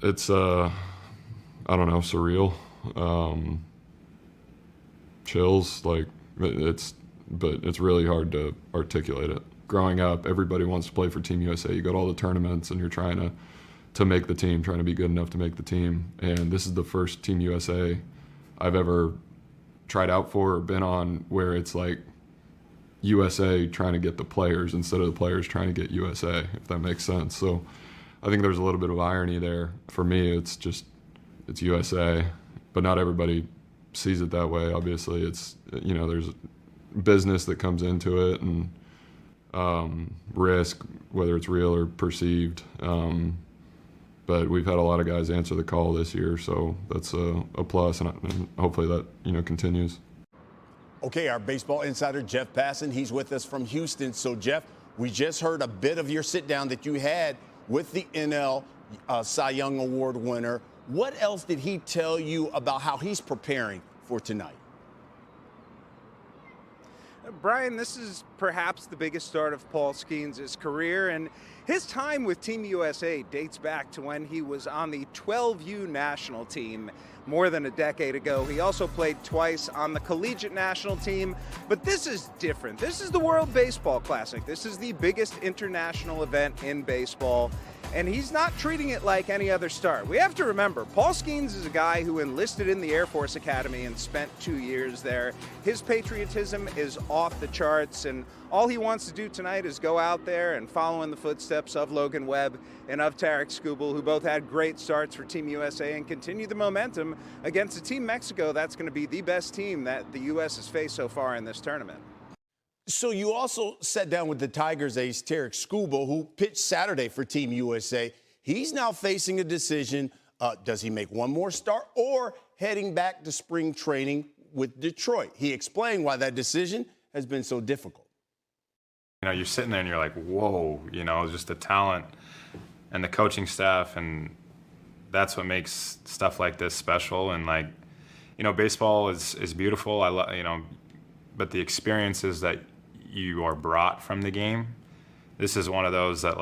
It's I don't know, surreal, chills. Like but it's really hard to articulate it. Growing up, everybody wants to play for Team USA. You go to all the tournaments and you're trying to make the team, trying to be good enough to make the team. And this is the first Team USA I've ever tried out for or been on where it's like USA trying to get the players instead of the players trying to get USA, if that makes sense. So I think there's a little bit of irony there. For me, it's USA, but not everybody sees it that way. Obviously, it's, there's business that comes into it and risk, whether it's real or perceived. But we've had a lot of guys answer the call this year, so that's a plus, and hopefully that continues. Okay, our baseball insider Jeff Passan, he's with us from Houston. So Jeff, we just heard a bit of your sit down that you had with the NL Cy Young Award winner. What else did he tell you about how he's preparing for tonight? Brian, this is perhaps the biggest start of Paul Skenes' career, and his time with Team USA dates back to when he was on the 12U national team more than a decade ago. He also played twice on the collegiate national team, but this is different. This is the World Baseball Classic. This is the biggest international event in baseball, and he's not treating it like any other start. We have to remember, Paul Skenes is a guy who enlisted in the Air Force Academy and spent 2 years there. His patriotism is off the charts, and all he wants to do tonight is go out there and follow in the footsteps of Logan Webb and of Tarik Skubal, who both had great starts for Team USA, and continue the momentum against a Team Mexico that's going to be the best team that the U.S. has faced so far in this tournament. So you also sat down with the Tigers ace, Tarik Skubal, who pitched Saturday for Team USA. He's now facing a decision. Does he make one more start or heading back to spring training with Detroit? He explained why that decision has been so difficult. You're sitting there and you're like, whoa, just the talent and the coaching staff, and that's what makes stuff like this special. And baseball is beautiful. I love, but the experiences that you are brought from the game, this is one of those that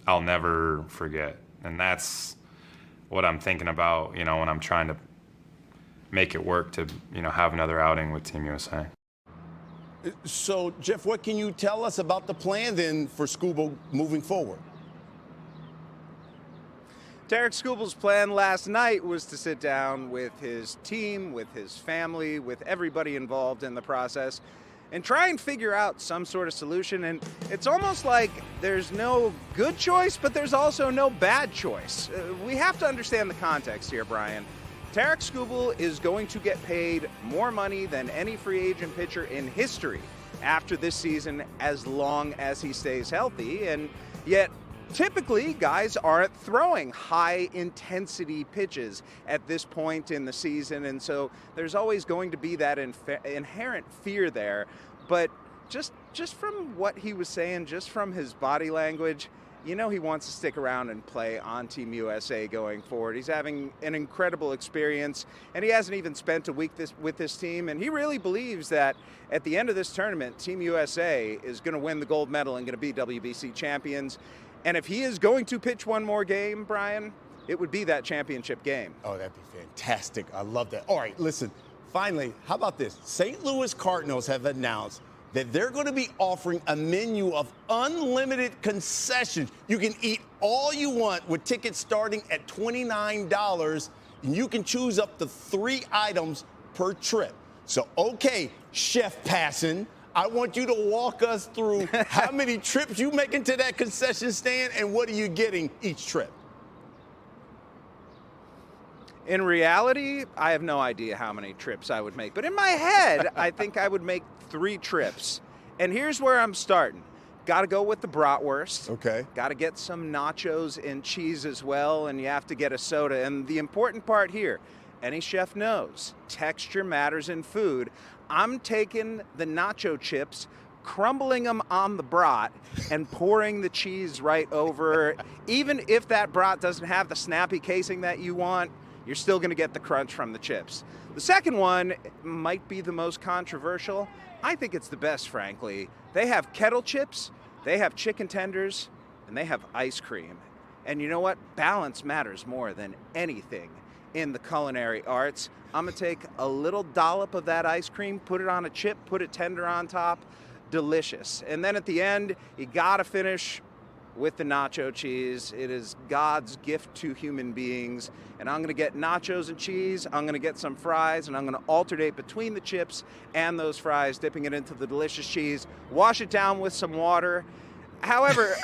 I'll never forget. And that's what I'm thinking about, when I'm trying to make it work to, have another outing with Team USA. So, Jeff, what can you tell us about the plan then for Skubal moving forward? Tarik Skubal's plan last night was to sit down with his team, with his family, with everybody involved in the process, and try and figure out some sort of solution. And it's almost like there's no good choice, but there's also no bad choice. We have to understand the context here, Brian. Tarik Skubal is going to get paid more money than any free agent pitcher in history after this season, as long as he stays healthy. And yet, typically, guys aren't throwing high-intensity pitches at this point in the season, and so there's always going to be that inherent fear there. But just from what he was saying, just from his body language, he wants to stick around and play on Team USA going forward. He's having an incredible experience, and he hasn't even spent a week with this team, and he really believes that at the end of this tournament, Team USA is going to win the gold medal and going to be WBC champions. And if he is going to pitch one more game, Brian, it would be that championship game. Oh, that'd be fantastic. I love that. All right, listen, finally, how about this? St. Louis Cardinals have announced that they're going to be offering a menu of unlimited concessions. You can eat all you want with tickets starting at $29, and you can choose up to 3 items per trip. So, okay, Chef Passan, I want you to walk us through how many trips you make into that concession stand and what are you getting each trip? In reality, I have no idea how many trips I would make. But in my head, I think I would make 3 trips. And here's where I'm starting. Got to go with the bratwurst. Okay. Got to get some nachos and cheese as well, and you have to get a soda. And the important part here, any chef knows, texture matters in food. I'm taking the nacho chips, crumbling them on the brat, and pouring the cheese right over. Even if that brat doesn't have the snappy casing that you want, you're still going to get the crunch from the chips. The second one might be the most controversial. I think it's the best, frankly. They have kettle chips, they have chicken tenders, and they have ice cream. And you know what? Balance matters more than anything in the culinary arts. I'm going to take a little dollop of that ice cream, put it on a chip, put it tender on top. Delicious. And then at the end, you got to finish with the nacho cheese. It is God's gift to human beings. And I'm going to get nachos and cheese. I'm going to get some fries, and I'm going to alternate between the chips and those fries, dipping it into the delicious cheese. Wash it down with some water. However,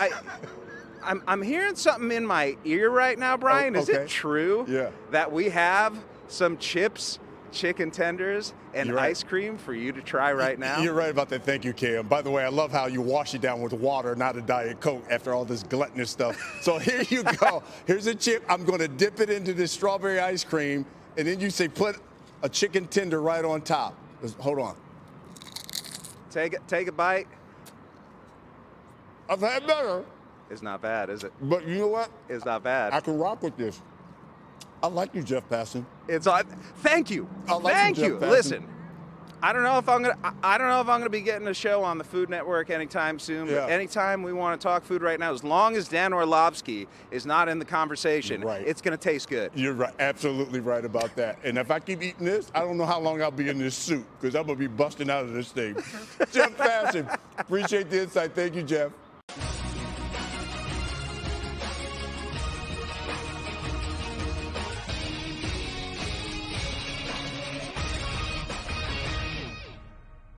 I'm hearing something in my ear right now, Brian. Is it true that we have some chips, chicken tenders, and ice cream for you to try right now? You're right about that. Thank you, Cam. By the way, I love how you wash it down with water, not a Diet Coke, after all this gluttonous stuff. So here you go. Here's a chip. I'm going to dip it into this strawberry ice cream, and then you say put a chicken tender right on top. Hold on. Take a bite. I've had better. It's not bad, is it? But you know what? It's not bad. I can rock with this. I like you, Jeff Passan. Thank you. Thank you. Listen, I don't know if I'm gonna be getting a show on the Food Network anytime soon. But anytime we want to talk food right now, as long as Dan Orlovsky is not in the conversation, it's gonna taste good. You're right, absolutely right about that. And if I keep eating this, I don't know how long I'll be in this suit, because I'm gonna be busting out of this thing. Jeff Passan, appreciate the insight. Thank you, Jeff.